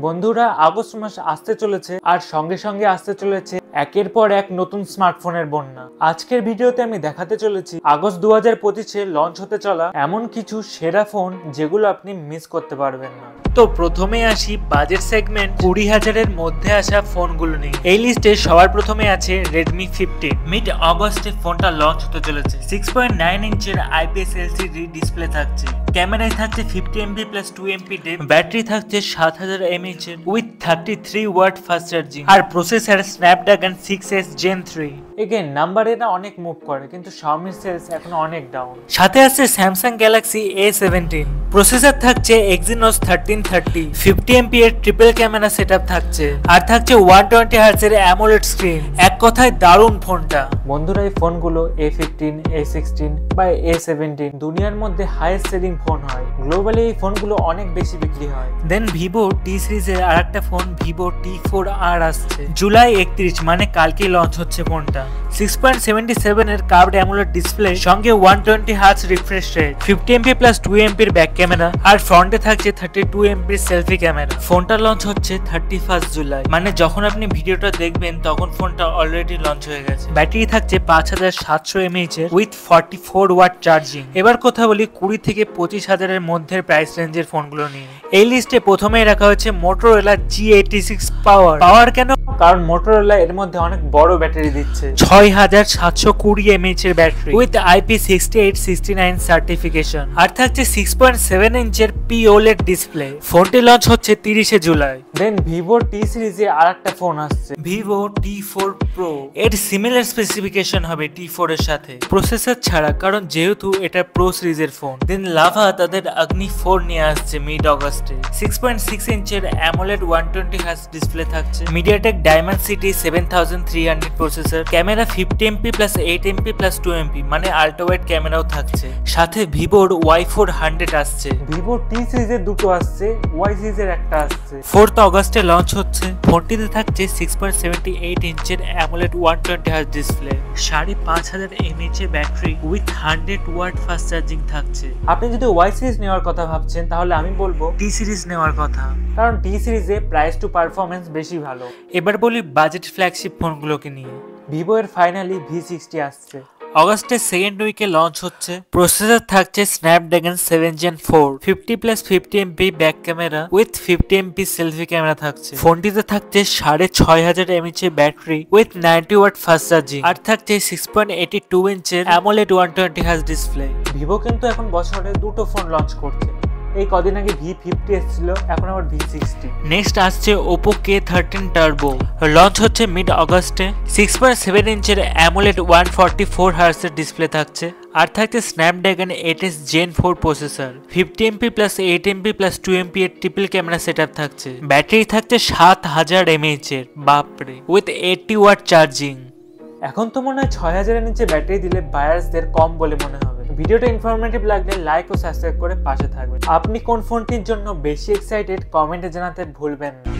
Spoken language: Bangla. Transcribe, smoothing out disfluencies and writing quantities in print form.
বন্ধুরা, আগস্ট মাস আসতে চলেছে আর সঙ্গে সঙ্গে আসতে চলেছে একের পর এক নতুন স্মার্টফোনের বন্যা। আজকের ভিডিওতে আমি দেখাতে চলেছি আগস্ট 2025-এ লঞ্চ হতে চলা এমন কিছু সেরা ফোন যেগুলো আপনি মিস করতে পারবেন না। তো প্রথমে আসি বাজেট সেগমেন্ট 20,000-এর মধ্যে আসা ফোনগুলো নিয়ে। এই লিস্টে সবার প্রথমে আছে Redmi 15। মিড অগস্টে ফোনটা লঞ্চ হতে চলেছে। 6.9 ইঞ্চের IPS LCD ডিসপ্লে থাকছে। ক্যামেরায় থাকছে 50MP plus 2MP depth, battery থাকছে 7000 mAh with 33 watt fast charging, আর processor Snapdragon 6S Gen 3। Again নাম্বারে না অনেক মুভ করে, কিন্তু Xiaomi সেলস এখন অনেক ডাউন। সাথে আছে Samsung Galaxy A17, প্রসেসর থাকছে Exynos 1330, 50MP এর ট্রিপল ক্যামেরা সেটআপ থাকছে, আর থাকছে 120Hz এর AMOLED স্ক্রিন। এক কথায় দারুণ ফোনটা। বন্ধুরা, এই ফোনগুলো A15, A16 বা A17 দুনিয়ার মধ্যে হাইয়েস্ট সেলিং ফোন হয়। গ্লোবালি এই ফোনগুলো অনেক বেশি বিক্রি হয়। দেন Vivo T সিরিজের আরেকটা ফোন Vivo T4R আসছে জুলাই 31, মানে কালকেই লঞ্চ হচ্ছে ফোনটা। 6.77 এর কার্ভড AMOLED ডিসপ্লে, সঙ্গে 120Hz refresh rate, 50MP plus 2MP এর ব্যাক ক্যামেরা, আর ফ্রন্টে থাকছে 32MP সেলফি ক্যামেরা। ফোনটা লঞ্চ হচ্ছে 31 জুলাই, মানে যখন আপনি ভিডিওটা দেখবেন তখন ফোনটা অলরেডি লঞ্চ হয়ে গেছে। ব্যাটারি থাকছে 5700 mAh এর উইথ 44 ওয়াট চার্জিং। এবার কথা বলি 20 থেকে 25,000 এর মধ্যে প্রাইস রেঞ্জের ফোনগুলো নিয়ে। এই লিস্টে প্রথমেই রাখা হয়েছে Motorola G86 পাওয়ার কেন? কারণ Motorola এর মধ্যে অনেক বড় ব্যাটারি দিচ্ছে, 6720 mAh এর ব্যাটারি উইথ IP6869 সার্টিফিকেশন, আর থাকছে 6.7 ইঞ্চের POLED ডিসপ্লে। ফোনটি লঞ্চ হচ্ছে 30 জুলাই। দেন Vivo T সিরিজে আরেকটা ফোন আসছে Vivo T4 Pro। এর সিমিলার স্পেসিফিকেশন হবে T4 এর সাথে, প্রসেসর ছাড়া, কারণ যেহেতু এটা প্রো সিরিজের ফোন। দেন লাভা তাদের Agni 4 নিয়ে আসছে মিড অগস্টে। 6.6 ইঞ্চের AMOLED 120Hz ডিসপ্লে থাকছে, MediaTek Dimensity 7300 processor, camera 50MP plus 8MP plus 2MP, মানে আল্ট্রা ওয়াইড ক্যামেরাও থাকছে। সাথে ভিভোর Y400 আসছে। Vivo T সিরিজের দুটো আসছে, Y সিরিজের একটা আসছে। 4 অগস্টে লঞ্চ হচ্ছে। ফোনটিতে থাকছে 6.78 ইঞ্চের AMOLED 120Hz ডিসপ্লে, 5500 mAh এর battery with 100 watt fast charging থাকছে। আপনি যদি Y সিরিজ নেওয়ার কথা ভাবছেন তাহলে আমি বলবো T সিরিজ নেওয়ার কথা, কারণ T সিরিজে প্রাইস টু পারফরম্যান্স বেশি ভালো। এবার বলি বাজেট ফ্ল্যাগশিপ ফোনগুলোকে নিয়ে। ভিভো এর ফাইনালি V60 আসছে, অগস্টের সেকেন্ড উইকে লঞ্চ হচ্ছে। প্রসেসর থাকছে Snapdragon 7 Gen 4, 50 plus 50MP back camera with 50MP selfie camera থাকছে। ফোনটিতে থাকছে 6500 mAh এর battery with 90 watt fast charging, আর থাকছে 6.82 ইঞ্চের AMOLED 120Hz ডিসপ্লে। ভিভো কিন্তু এখন বছরে দুটো ফোন লঞ্চ করছে। এই কদিন আগে V50 এসেছিল, এখন আবার V60। নেক্সট আসছে Oppo K13 Turbo, লঞ্চ হচ্ছে মিড অগস্টে। 6.7 ইঞ্চের AMOLED 144Hz এর ডিসপ্লে থাকছে, আর থাকছে Snapdragon 8S Gen 4 processor, 50MP plus 8MP plus 2MP এর ট্রিপল ক্যামেরা সেটআপ থাকছে। ব্যাটারি থাকছে 7000 mAh এর, বাপরে, উইথ 80 ওয়াট চার্জিং। এখন তো মনে হয় 6000 এর নিচে ব্যাটারি দিলে বায়ার্সদের কম বলে মনে হবে। ভিডিওটা ইনফরমেটিভ লাগলে লাইক ও সাবস্ক্রাইব করে পাশে থাকবেন। আপনি কোন ফোনটির জন্য বেশি এক্সাইটেড কমেন্টে জানাতে ভুলবেন না।